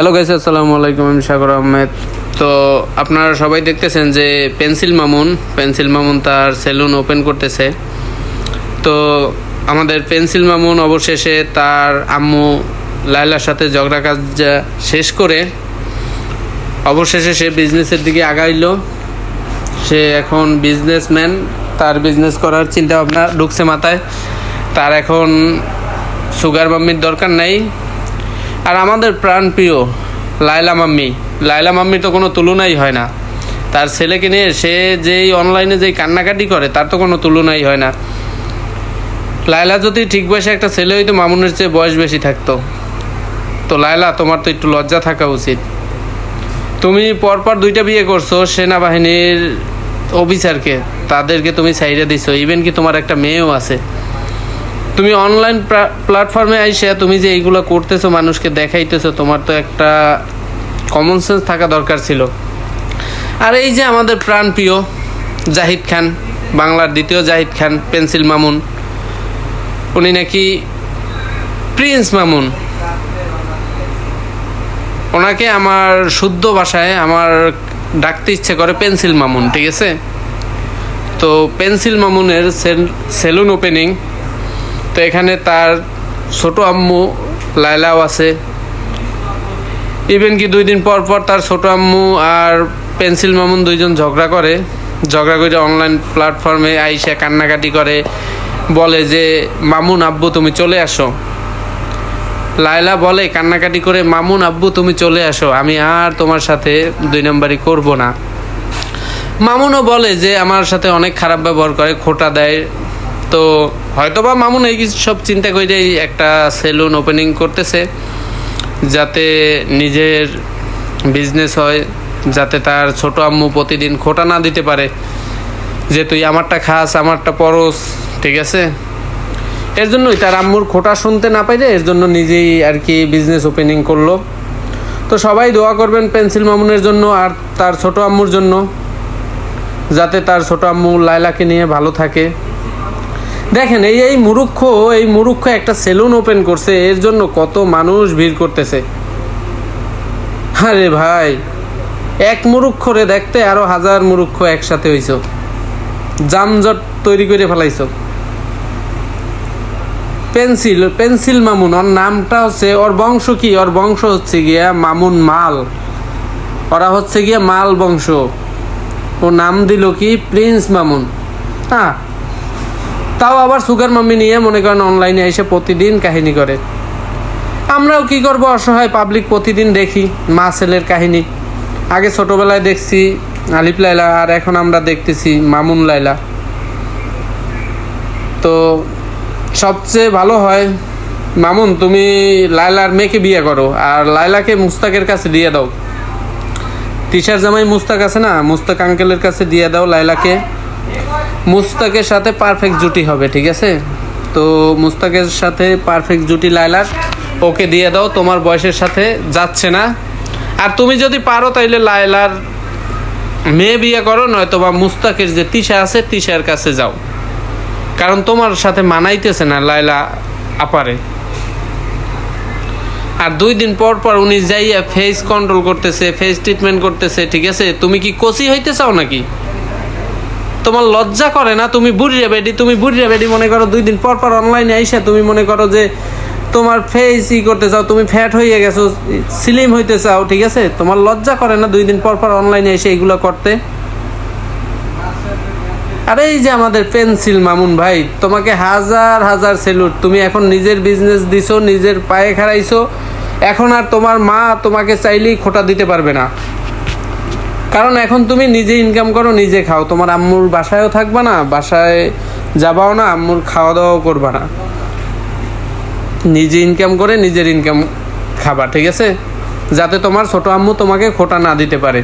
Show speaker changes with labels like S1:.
S1: Hello guys, আসসালামু আলাইকুম। আমি সাগর আহমেদ। তো আপনারা সবাই দেখতেছেন যে পেন্সিল মামুন তার সেলুন ওপেন করতেছে। তো আমাদের পেন্সিল মামুন অবশেষে তার আম্মু লায়লার সাথে ঝগড়া কাজ শেষ করে অবশেষে সে বিজনেসের দিকে আগাইলো। সে এখন বিজনেসম্যান, তার বিজনেস করার চিন্তা ভাবনা ঢুকছে মাথায়। তার এখন সুগার মাম্মির দরকার নাই। আর আমাদের প্রাণপ্রিয় লায়লা মাম্মির তো কোনো তুলনাই হয় না। তার ছেলেকে নিয়ে সে যেই অনলাইনে যেই কান্নাকাটি করে তার তো কোনো তুলনাই হয় না। লায়লা যদি ঠিক বয়সে একটা ছেলে হইতো মামুনের চেয়ে বয়স বেশি থাকতো। তো লায়লা, তোমার তো একটু লজ্জা থাকা উচিত। তুমি পরপর 2টা বিয়ে করছো সেনাবাহিনীর অফিসারকে, তাদেরকে তুমি ছাইড়ে দিছো। ইভেন কি তোমার একটা মেয়েও আছে। তুমি অনলাইন প্ল্যাটফর্মে আইসে তুমি যে এইগুলো করতেছো, মানুষকে দেখাইতেছো, তোমার তো একটা কমন সেন্স থাকা দরকার ছিল। আর এই যে আমাদের প্রাণপ্রিয় জাহিদ খান, বাংলার দ্বিতীয় জাহিদ খান, পেন্সিল মামুন, উনি নাকি প্রিন্স মামুন। ওনাকে আমার শুদ্ধ ভাষায় আমার ডাকতে ইচ্ছে করে পেন্সিল মামুন, ঠিক আছে? তো পেন্সিল মামুনের সেলুন ওপেনিং। তো এখানে তার ছোট আম্মু লায়লাও আছে। ইভেন কি 2 দিন পর পর তার ছোট আম্মু আর পেন্সিল মামুন দুইজন ঝগড়া করে অনলাইন প্ল্যাটফর্মে আইসা কান্নাকাটি করে, বলে যে মামুন আব্বু তুমি চলে আসো। লায়লা বলে কান্নাকাটি করে, মামুন আব্বু তুমি চলে আসো, আমি আর তোমার সাথে 2 নম্বরই করব না। মামুনও বলে যে আমার সাথে অনেক খারাপ ব্যবহার করে, খোঁটা দেয়। তো হয়তোবা মামুন এই সব চিন্তা করেই একটা সেলুন ওপেনিং করতেছে, যাতে নিজের বিজনেস হয়, যাতে তার ছোট আম্মু প্রতিদিন খোঁটা না দিতে পারে যে তুই আমারটা খাস, আমারটা পরস, ঠিক আছে? এর জন্যই তার আম্মুর খোঁটা শুনতে না পাইলে এর জন্য নিজেই আর কি বিজনেস ওপেনিং করলো। তো সবাই দোয়া করবেন পেন্সিল মামুনের জন্য আর তার ছোট আম্মুর জন্য, যাতে তার ছোট আম্মু লায়লাকে নিয়ে ভালো থাকে। দেখেন এই মুরুক্ষ একটা সেলুন ওপেন করছে, এর জন্য কত মানুষ ভিড় করতেছে। আরে ভাই, এক মুরুক্ষরে দেখতে আরো 1000 মুরুক্ষ একসাথে হইছো, যানজট তৈরি করে ফেলাইছো। পেন্সিল মামুন, ওর নামটা হচ্ছে, ওর বংশ কি? ওর বংশ হচ্ছে গিয়া মামুন মাল। ওরা হচ্ছে গিয়া মাল বংশ। ও নাম দিল কি প্রিন্স মামুন। হ্যাঁ, তাও আবার সুগার মাম্মি নিয়ে মনে করেন অনলাইনে এসে প্রতিদিন কাহিনী করে। আমরাও কি করব, অসহায় পাবলিক প্রতিদিন দেখি মা ছেলের কাহিনী। আগে ছোটবেলায় দেখছি আলিফ লায়লা, আর এখন আমরা দেখতেছি মামুন লায়লা। তো সবচেয়ে ভালো হয় মামুন তুমি লায়লার মেয়েকে বিয়ে করো আর লায়লাকে মুস্তাকের কাছে দিয়ে দাও। তিশার জামাই মুস্তাক আছে না, মুস্তাক আঙ্কেলের কাছে দিয়ে দাও লায়লাকে। মুস্তাকের সাথে পারফেক্ট জুটি হবে, ঠিক আছে? তো মুস্তাকের সাথে পারফেক্ট জুটি লায়লার, ওকে দিয়ে দাও। তোমার বয়সের সাথে যাচ্ছে না। আর তুমি যদি পারো তাইলে লায়লার মেয়ে বিয়ে করো, নয়তো বা মুস্তাকের যে তিশা আছে তিশার কাছে যাও, কারণ তোমার সাথে মানাইতেছে না লায়লা আপারে। আর 2 দিন পর পর উনি যাইয়া ফেস কন্ট্রোল করতেছে, ফেস ট্রিটমেন্ট করতেছে, ঠিক আছে? তুমি কি কচি হইতে চাও নাকি? তোমার লজ্জা করে না? তুমি বুড়িয়া বেডি মনে করো 2 দিন পর পর অনলাইনে আইসা তুমি মনে করো যে তোমার ফেস করতে চাও, তুমি ফ্যাট হয়ে গেছো, স্লিম হইতে চাও, ঠিক আছে? তোমার লজ্জা করে না 2 দিন পর পর অনলাইনে এসে এইগুলো করতে? আরে এই যে আমাদের পেন্সিল মামুন ভাই, তোমাকে হাজার সেলুট। তুমি এখন নিজের বিজনেস দিছো, নিজের পায়ে খাড়াইছো। এখন আর তোমার মা তোমাকে চাইলেই খোঁটা দিতে পারবে না, কারণ এখন তুমি নিজে ইনকাম করো, নিজে খাও। তোমার আম্মুর বাসায়ও থাকবা না, বাসায় যাবাও না, আম্মুর খাওয়া দাওয়াও করবা না। নিজে ইনকাম করে নিজের ইনকাম খাবা, ঠিক আছে? যাতে তোমার ছোট আম্মু তোমাকে খোঁটা না দিতে পারে।